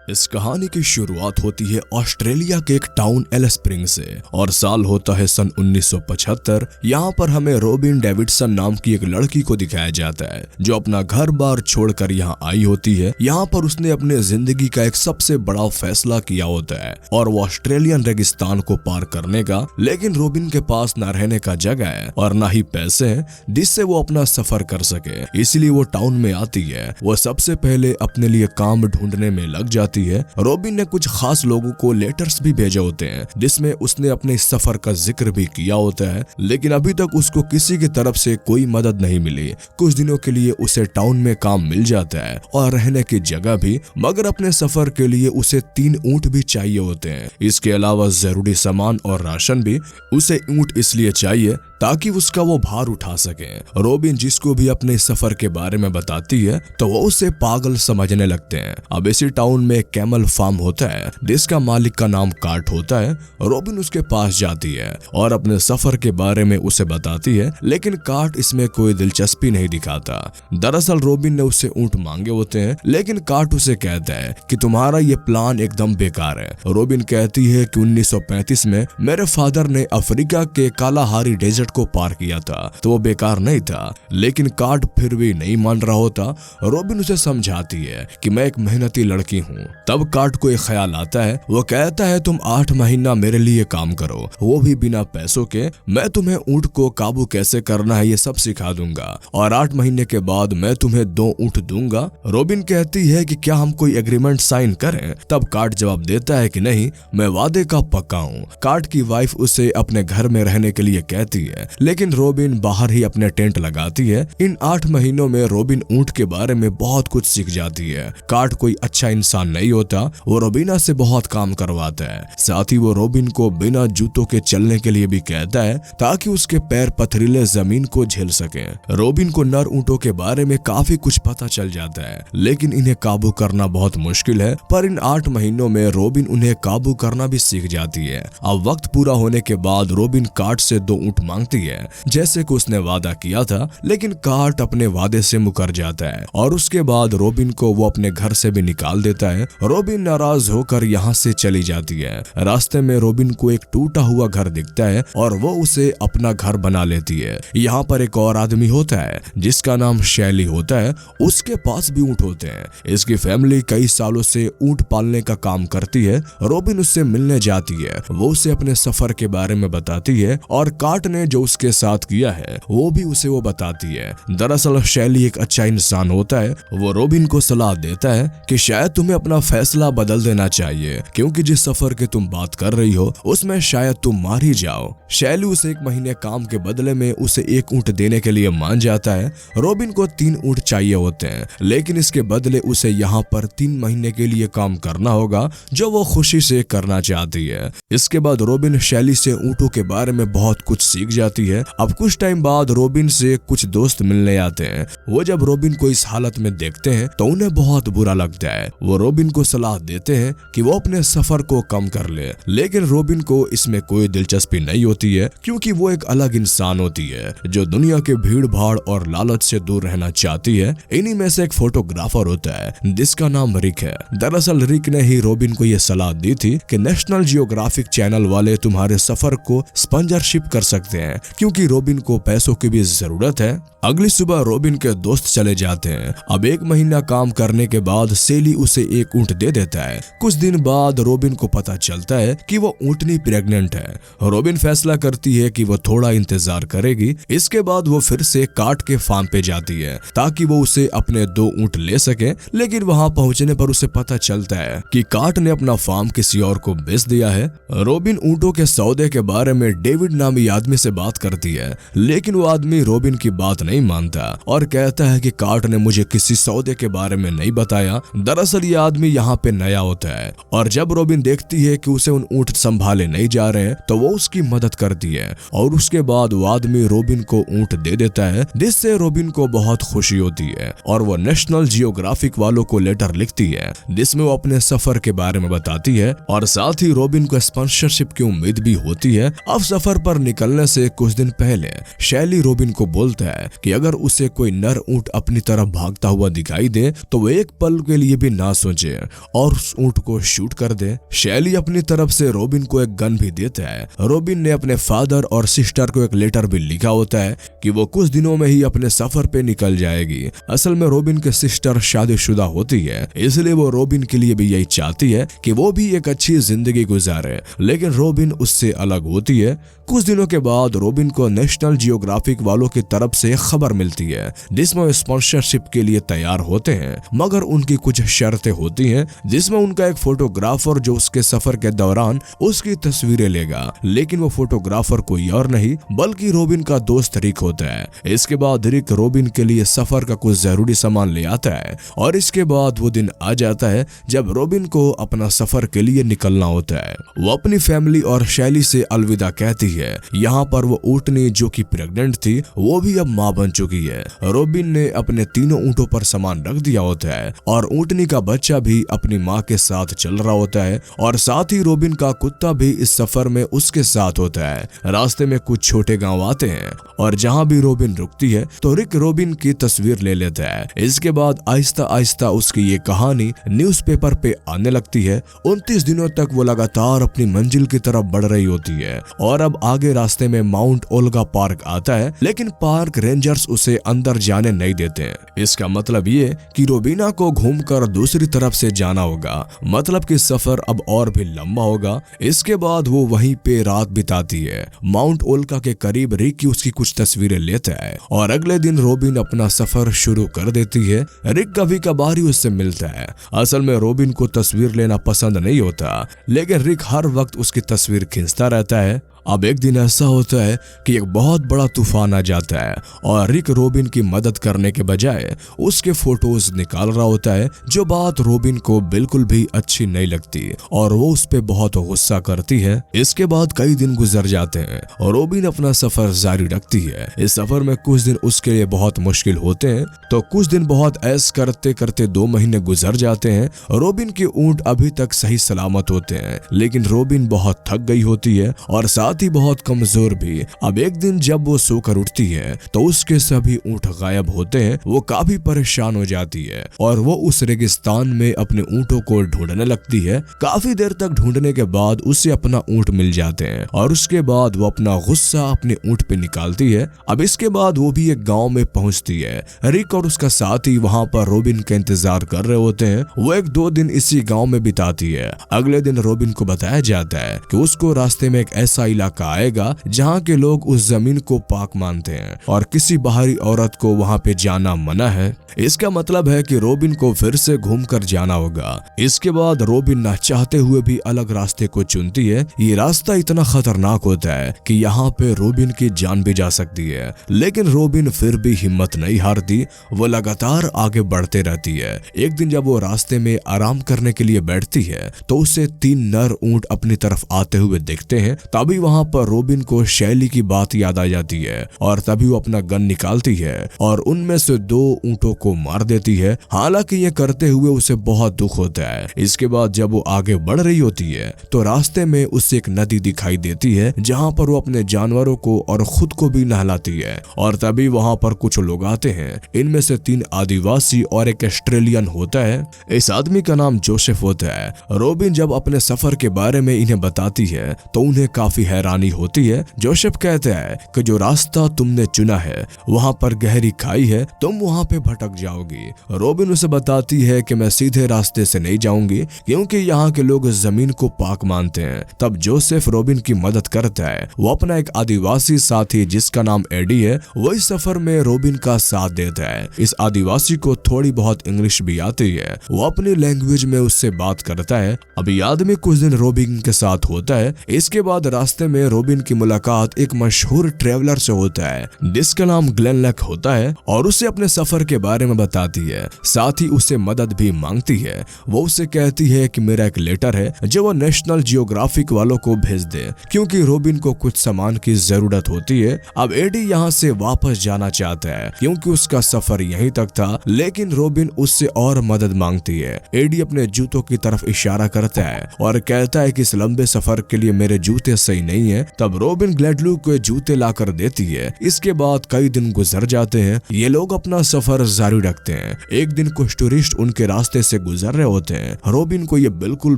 इस कहानी की शुरुआत होती है ऑस्ट्रेलिया के एक टाउन एलिस स्प्रिंग्स से और साल होता है सन 1975। यहाँ पर हमें रॉबिन डेविडसन नाम की एक लड़की को दिखाया जाता है जो अपना घर बार छोड़कर यहाँ आई होती है। यहाँ पर उसने अपने जिंदगी का एक सबसे बड़ा फैसला किया होता है और वो ऑस्ट्रेलियन रेगिस्तान को पार करने का। लेकिन रॉबिन के पास न रहने का जगह है और न ही पैसे हैं जिससे वो अपना सफर कर सके, इसलिए वो टाउन में आती है। वो सबसे पहले अपने लिए काम ढूंढने में लग जाती है। रॉबिन ने कुछ खास लोगों को लेटर्स भी भेजे होते हैं जिसमें उसने अपने सफर का जिक्र भी किया होता है, लेकिन अभी तक उसको किसी की तरफ से कोई मदद नहीं मिली। कुछ दिनों के लिए उसे टाउन में काम मिल जाता है और रहने की जगह भी, मगर अपने सफर के लिए उसे 3 ऊंट भी चाहिए होते हैं। इसके अलावा जरूरी सामान और राशन भी। उसे ऊंट इसलिए चाहिए ताकि उसका वो भार उठा सके। रॉबिन जिसको भी अपने सफर के बारे में बताती है तो वो उसे पागल समझने लगते हैं। अब इसी टाउन में कैमल फार्म होता है जिसका मालिक का नाम कार्ट होता है। रॉबिन उसके पास जाती है और अपने सफर के बारे में उसे बताती है, लेकिन कार्ट इसमें कोई दिलचस्पी नहीं दिखाता। दरअसल रॉबिन ने उससे ऊंट मांगे होते हैं, लेकिन कार्ट उसे कहता है कि तुम्हारा ये प्लान एकदम बेकार है। रॉबिन कहती है कि 1935 में मेरे फादर ने अफ्रीका के कालाहारी डेजर्ट को पार किया था तो वो बेकार नहीं था, लेकिन कार्ट फिर भी नहीं मान रहा होता। रॉबिन उसे समझाती है कि मैं एक मेहनती लड़की हूँ। तब कार्ट को एक ख्याल आता है। वो कहता है तुम 8 महीना मेरे लिए काम करो, वो भी बिना पैसों के। मैं तुम्हें ऊंट को काबू कैसे करना है ये सब सिखा दूंगा और 8 महीने के बाद मैं तुम्हें 2 ऊंट दूंगा। रॉबिन कहती है कि क्या हम कोई एग्रीमेंट साइन करें? तब कार्ट जवाब देता है कि नहीं, मैं वादे का पक्का हूँ। कार्ट की वाइफ उसे अपने घर में रहने के लिए कहती है, लेकिन रॉबिन बाहर ही अपने टेंट लगाती है। इन 8 महीनों में रॉबिन ऊंट के बारे में बहुत कुछ सीख जाती है। कार्ट कोई अच्छा इंसान नहीं होता, वो रोबिना से बहुत काम करवाता है। साथ ही वो रॉबिन को बिना जूतों के चलने के लिए भी कहता है ताकि उसके पैर पथरीले जमीन को झेल सके। रॉबिन को नर ऊंटों के बारे में काफी कुछ पता चल जाता है, लेकिन इन्हें काबू करना बहुत मुश्किल है। पर इन 8 महीनों में रॉबिन उन्हें काबू करना भी सीख जाती है। अब वक्त पूरा होने के बाद रॉबिन कार्ट से 2 ऊंट मांगती है जैसे कि उसने वादा किया था, लेकिन कार्ट अपने वादे से मुकर जाता है और उसके बाद रॉबिन को वो अपने घर से भी निकाल देता है। रॉबिन नाराज होकर यहाँ से चली जाती है। रास्ते में रॉबिन को एक टूटा हुआ घर दिखता है और वो उसे अपना घर बना लेती है। यहाँ पर एक और आदमी होता है जिसका नाम शैली होता है। उसके पास भी ऊंट होते हैं। इसकी फैमिली कई सालों से ऊंट पालने का काम करती है। रॉबिन उससे मिलने जाती है। वो उसे अपने सफर के बारे में बताती है और कार्ट ने जो उसके साथ किया है वो भी उसे वो बताती है। दरअसल शैली एक अच्छा इंसान होता है। वो रॉबिन को सलाह देता है कि शायद तुम्हें अपना फैसला बदल देना चाहिए, क्योंकि जिस सफर की तुम बात कर रही हो उसमें शायद तुम मार ही जाओ। शैली उसे 1 महीने काम के बदले में उसे 1 ऊंट देने के लिए मान जाता है। रॉबिन को 3 ऊंट चाहिए होते हैं, लेकिन इसके बदले उसे यहाँ पर 3 महीने के लिए काम करना होगा जो वो खुशी से करना चाहती है। इसके बाद रॉबिन शैली से ऊंटों के बारे में बहुत कुछ सीख जाती है। अब कुछ टाइम बाद रॉबिन से कुछ दोस्त मिलने आते हैं। वो जब रॉबिन को इस हालत में देखते हैं तो उन्हें बहुत बुरा लगता है। वो रॉबिन को सलाह देते हैं कि वो अपने सफर को कम कर ले, लेकिन रॉबिन को इसमें कोई दिलचस्पी नहीं होती है, क्योंकि वो एक अलग इंसान होती है जो दुनिया के भीड़ भाड़ और लालच से दूर रहना चाहती है। इन्हीं में से एक फोटोग्राफर होता है जिसका नाम रिक है। दरअसल रिक ने ही रॉबिन को यह सलाह दी थी कि नेशनल जियोग्राफिक चैनल वाले तुम्हारे सफर को स्पॉन्सरशिप कर सकते हैं, क्योंकि रॉबिन को पैसों की भी जरूरत है। अगली सुबह रॉबिन के दोस्त चले जाते हैं। अब 1 महीना काम करने के बाद सेली उसे 1 ऊंट दे देता है। कुछ दिन बाद रॉबिन को पता चलता है कि वो ऊंटनी प्रेग्नेंट है। रॉबिन फैसला करती है कि वो थोड़ा इंतजार करेगी। इसके बाद वो फिर से कार्ट के फार्म पे जाती है ताकि वो उसे अपने 2 ऊंट ले सके, लेकिन वहां पहुंचने पर उसे पता चलता है कि कार्ट ने अपना फार्म किसी और को बेच दिया है। रॉबिन ऊंटों के सौदे के बारे में डेविड नामी आदमी से बात करती है, लेकिन वो आदमी रॉबिन की बात नहीं मानता और कहता है कि कार्ट ने मुझे किसी सौदे के बारे में नहीं बताया। दरअसल ये आदमी यहाँ पे नया होता है और जब रॉबिन देखती है कि उसे उन ऊंट संभाले नहीं जा रहे हैं तो वो उसकी मदद करती है और उसके बाद वो आदमी रॉबिन को ऊंट दे देता है, जिससे रॉबिन को बहुत खुशी होती है और वो नेशनल जियोग्राफिक वालों को लेटर लिखती है जिसमें वो अपने सफर के बारे में बताती है और साथ ही रॉबिन को स्पॉन्सरशिप की उम्मीद भी होती है। अब सफर पर निकलने से कुछ दिन पहले शैली रोबिन को बोलता है कि अगर उसे कोई नर ऊंट अपनी तरफ भागता हुआ दिखाई दे तो वो एक पल के लिए भी ना सोचे और उस ऊंट को शूट कर दे। शैली अपनी तरफ से रोबिन को एक गन भी देता है। रोबिन ने अपने फादर और सिस्टर को एक लेटर भी लिखा होता है कि वो कुछ दिनों में ही अपने सफर पे निकल जाएगी। असल में रोबिन के सिस्टर शादीशुदा होती है, इसलिए वो रोबिन के लिए भी यही चाहती है कि वो भी एक अच्छी जिंदगी गुजारे, लेकिन रोबिन उससे अलग होती है। कुछ दिनों के बाद रोबिन को नेशनल जियोग्राफिक वालों की तरफ से खबर मिलती है जिसमें वो स्पॉन्सरशिप के लिए तैयार होते हैं, मगर उनकी कुछ शर्तें होती हैं जिसमें उनका एक फोटोग्राफर जो उसके सफर के दौरान उसकी तस्वीरें लेगा, लेकिन वो फोटोग्राफर कोई और नहीं बल्कि रोबिन का दोस्त रिक होता है। इसके बाद रिक रोबिन के लिए सफर का कुछ जरूरी सामान ले आता है और इसके बाद वो दिन आ जाता है जब रोबिन को अपना सफर के लिए निकलना होता है। वो अपनी फैमिली और शैली से अलविदा कहती है। यहाँ पर वो ऊँटनी जो कि प्रेग्नेंट थी वो भी अब माँ बन चुकी है। रोबिन ने अपने तीनों ऊँटों पर सामान रख दिया होता है और ऊँटनी का बच्चा भी अपनी माँ के साथ चल रहा होता है और साथ ही रोबिन का कुत्ता भी इस सफर में उसके साथ होता है। रास्ते में कुछ छोटे गांव आते हैं और जहाँ भी रोबिन रुकती है तो रिक रोबिन की तस्वीर ले लेता है। इसके बाद आहिस्ता आहिस्ता उसकी ये कहानी न्यूज़पेपर पे आने लगती है। 29 दिनों तक वो लगातार अपनी मंजिल की तरफ बढ़ रही होती है और अब आगे रास्ते में माउंट ओल्गा पार्क आता है, लेकिन पार्क रेंजर्स उसे अंदर जाने नहीं देते। इसका मतलब ये कि रोबिना को घूमकर दूसरी तरफ से जाना होगा, मतलब कि सफर अब और भी लंबा होगा। इसके बाद वो वहीं पे रात बिताती है। माउंट ओल्गा के करीब रिक उसकी कुछ तस्वीरें लेता है और अगले दिन रोबिन अपना सफर शुरू कर देती है। रिक कभी कभार ही उससे मिलता है। असल में रोबिन को तस्वीर लेना पसंद नहीं होता, लेकिन रिक हर वक्त उसकी तस्वीर खींचता रहता है। अब एक दिन ऐसा होता है कि एक बहुत बड़ा तूफान आ जाता है और रिक रोबिन की मदद करने के बजाय उसके फोटोज निकाल रहा होता है, जो बात रोबिन को बिल्कुल भी अच्छी नहीं लगती और वो उस पे बहुत गुस्सा करती है। इसके बाद कई दिन गुजर जाते हैं और रोबिन अपना सफर जारी रखती है। इस सफर में कुछ दिन उसके लिए बहुत मुश्किल होते हैं तो कुछ दिन बहुत ऐश करते करते 2 महीने गुजर जाते हैं। रोबिन के ऊंट अभी तक सही सलामत होते हैं, लेकिन रोबिन बहुत थक गई होती है और साथ ही बहुत कमजोर भी। अब एक दिन जब वो सोकर उठती है तो उसके सभी ऊंट गायब होते हैं। वो काफी परेशान हो जाती है और वो उस रेगिस्तान में अपने ऊंटों को ढूंढने लगती है। काफी देर तक ढूंढने के बाद उसे अपना ऊंट मिल जाते हैं और उसके बाद वो अपना गुस्सा अपने ऊंट पे निकालती है। अब इसके बाद वो भी एक गाँव में पहुंचती है। रिक और उसका साथी वहाँ पर रोबिन का इंतजार कर रहे होते हैं। वो 1-2 दिन इसी गाँव में बिताती है। अगले दिन रोबिन को बताया जाता है कि उसको रास्ते में एक ऐसा इलाका आएगा जहाँ के लोग उस जमीन को पाक मानते हैं और किसी बाहरी औरत को वहाँ पे जाना मना है। इसका मतलब है कि रोबिन को फिर से घूमकर जाना होगा। इसके बाद रोबिन ना चाहते हुए भी अलग रास्ते को चुनती है। ये रास्ता इतना खतरनाक होता है कि यहाँ पे रोबिन की जान भी जा सकती है, लेकिन रोबिन फिर भी हिम्मत नहीं हारती। वो लगातार आगे बढ़ते रहती है। एक दिन जब वो रास्ते में आराम करने के लिए बैठती है तो उसे 3 नर ऊंट अपनी तरफ आते हुए दिखते हैं। तभी वहाँ पर रोबिन को शैली की बात याद आ जाती है और तभी वो अपना गन निकालती है और उनमें से 2 ऊंटों को मार देती है। हालांकि ये करते हुए उसे बहुत दुख होता है। इसके बाद जब वो आगे बढ़ रही होती है तो रास्ते में उसे एक नदी दिखाई देती है जहाँ पर वो अपने जानवरों को और खुद को भी नहलाती है और तभी वहाँ पर कुछ लोग आते हैं। इनमें से 3 आदिवासी और एक ऑस्ट्रेलियन होता है। इस आदमी का नाम जोसेफ होता है। रोबिन जब अपने सफर के बारे में इन्हें बताती है तो उन्हें काफी हैरानी होती है। जोसेफ कहता है कि जो रास्ता तुमने चुना है वहाँ पर गहरी खाई है, तुम वहाँ पे भटक जाओगी। रोबिन उसे बताती है कि मैं सीधे रास्ते से नहीं जाऊंगी क्योंकि यहाँ के लोग जमीन को पाक मानते हैं। तब जोसेफ रोबिन की मदद करता है। वो अपना एक आदिवासी साथी जिसका नाम एडी है, वो इस सफर में रोबिन का साथ देता है। इस आदिवासी को थोड़ी बहुत इंग्लिश भी आती है। वो अपनी लैंग्वेज में उससे बात करता है। अभी आदमी कुछ दिन रोबिन के साथ होता है। इसके बाद रास्ते में रोबिन की मुलाकात एक मशहूर ट्रेवलर से होता है जिसका नाम ग्लेन लक होता है और उसे अपने सफर के बारे में बताती है। साथ ही उसे मदद भी मांगती है। वो उसे कहती है कि मेरा एक लेटर है जो वो नेशनल जियोग्राफिक वालों को भेज दे क्योंकि रोबिन को कुछ सामान की जरूरत होती है। अब एडी यहाँ से वापस जाना चाहता है क्योंकि उसका सफर यहीं तक था, लेकिन रोबिन उससे और मदद मांगती है। एडी अपने जूतों की तरफ इशारा करता है और कहता है कि इस लंबे सफर के लिए मेरे जूते सही नहीं नहीं है, तब रॉबिन ग्लैडलूक को जूते लाकर देती है। इसके बाद कई दिन गुजर जाते हैं। ये लोग अपना सफर जारी रखते हैं। एक दिन कुछ टूरिस्ट उनके रास्ते से गुजर रहे होते हैं। रॉबिन को ये बिल्कुल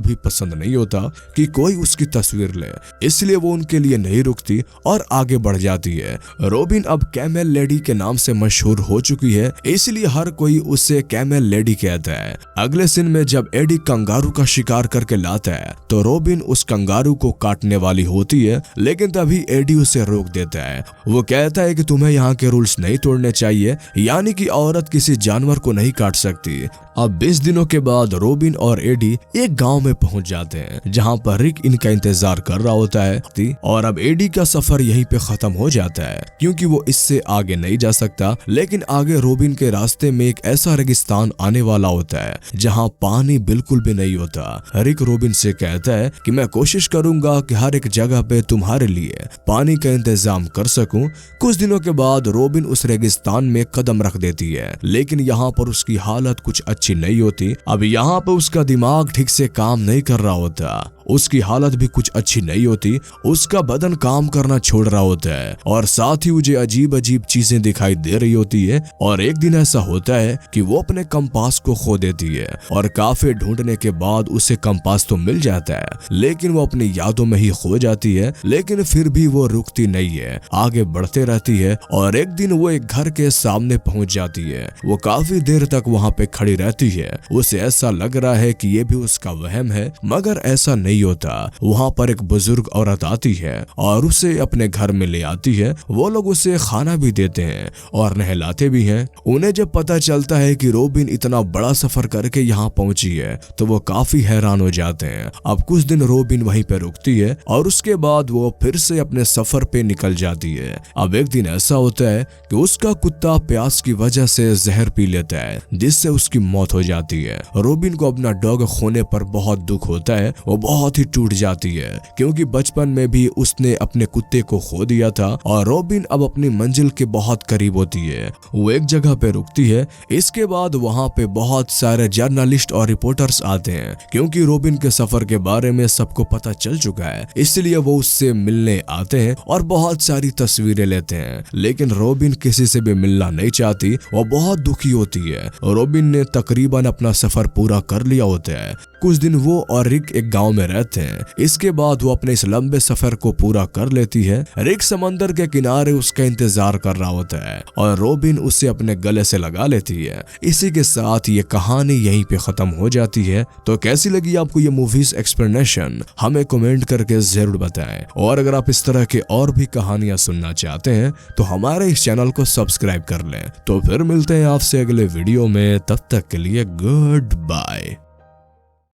भी पसंद नहीं होता कि कोई उसकी तस्वीर ले, इसलिए वो उनके लिए नहीं रुकती और आगे बढ़ जाती है। रॉबिन अब कैमल लेडी के नाम से मशहूर हो चुकी है, इसलिए हर कोई उसे कैमल लेडी कहता है। अगले सीन में जब एडी कंगारू का शिकार करके लाता है तो रॉबिन उस कंगारू को काटने वाली होती है, लेकिन तभी एडी उसे रोक देता है। वो कहता है कि तुम्हें यहाँ के रूल्स नहीं तोड़ने चाहिए, यानी कि औरत किसी जानवर को नहीं काट सकती। अब 20 दिनों के बाद रॉबिन और एडी एक गांव में पहुंच जाते हैं, जहां पर रिक इनका इंतजार कर रहा होता है। और अब एडी का सफर यहीं पे खत्म हो जाता है, क्योंकि वो इससे आगे नहीं जा सकता। लेकिन आगे रॉबिन के रास्ते में एक ऐसा रेगिस्तान आने वाला होता है जहां पानी बिल्कुल भी नहीं होता। रिक रॉबिन से कहता है कि मैं कोशिश करूंगा कि हर एक जगह पे तुम्हारे लिए पानी का इंतजाम कर सकूं। कुछ दिनों के बाद रॉबिन उस रेगिस्तान में कदम रख देती है, लेकिन यहाँ पर उसकी हालत कुछ अच्छी नहीं होती। अब यहाँ पे उसका दिमाग ठीक से काम नहीं कर रहा होता, उसकी हालत भी कुछ अच्छी नहीं होती। उसका बदन काम करना छोड़ रहा होता है और साथ ही मुझे अजीब अजीब चीजें दिखाई दे रही होती है। और एक दिन ऐसा होता है कि वो अपने कंपास को खो देती है और काफी ढूंढने के बाद उसे कंपास तो मिल जाता है, लेकिन वो अपनी यादों में ही खो जाती है। लेकिन फिर भी वो रुकती नहीं है, आगे बढ़ते रहती है। और एक दिन वो एक घर के सामने पहुंच जाती है। वो काफी देर तक वहां पे खड़ी रहती है। उसे ऐसा लग रहा है कि ये भी उसका वहम है, मगर ऐसा नहीं होता। वहाँ पर एक बुजुर्ग औरत आती है और उसे अपने घर में ले आती है। वो लोग उसे खाना भी देते हैं और नहलाते भी हैं। उन्हें जब पता चलता है कि रॉबिन इतना बड़ा सफर करके यहाँ पहुंची है तो वो काफी हैरान हो जाते हैं। अब कुछ दिन रॉबिन वहीं पे रुकती है और उसके बाद वो फिर से अपने सफर पे निकल जाती है। अब एक दिन ऐसा होता है कि उसका कुत्ता प्यास की वजह से जहर पी लेता है, जिससे उसकी मौत हो जाती है। रॉबिन को अपना डॉग खोने पर बहुत दुख होता है। वो बहुत ही टूट जाती है, क्योंकि बचपन में भी उसने अपने कुत्ते को खो दिया था। और रॉबिन अब अपनी मंजिल के बहुत करीब होती है। वो एक जगह पे रुकती है। इसके बाद वहाँ पे बहुत सारे जर्नलिस्ट और रिपोर्टर्स आते हैं, क्योंकि रॉबिन के सफर के बारे में सबको पता चल चुका है। इसलिए वो उससे मिलने आते हैं और बहुत सारी तस्वीरें लेते हैं। लेकिन रॉबिन किसी से भी मिलना नहीं चाहती, वो बहुत दुखी होती है। रॉबिन ने तकरीबन अपना सफर पूरा कर लिया होता है। कुछ दिन वो और रिक एक गांव में रहते हैं। इसके बाद वो अपने इस लंबे सफर को पूरा कर लेती है। रिक समंदर के किनारे उसका इंतजार कर रहा होता है और रॉबिन उसे अपने गले से लगा लेती है। इसी के साथ ये कहानी यहीं पे खत्म हो जाती है। तो कैसी लगी आपको ये मूवीज एक्सप्लेनेशन, हमें कमेंट करके जरूर बताएं। और अगर आप इस तरह के और भी कहानियां सुनना चाहते हैं तो हमारे इस चैनल को सब्सक्राइब कर लें। तो फिर मिलते हैं आपसे अगले वीडियो में, तब तक के लिए गुड बाय।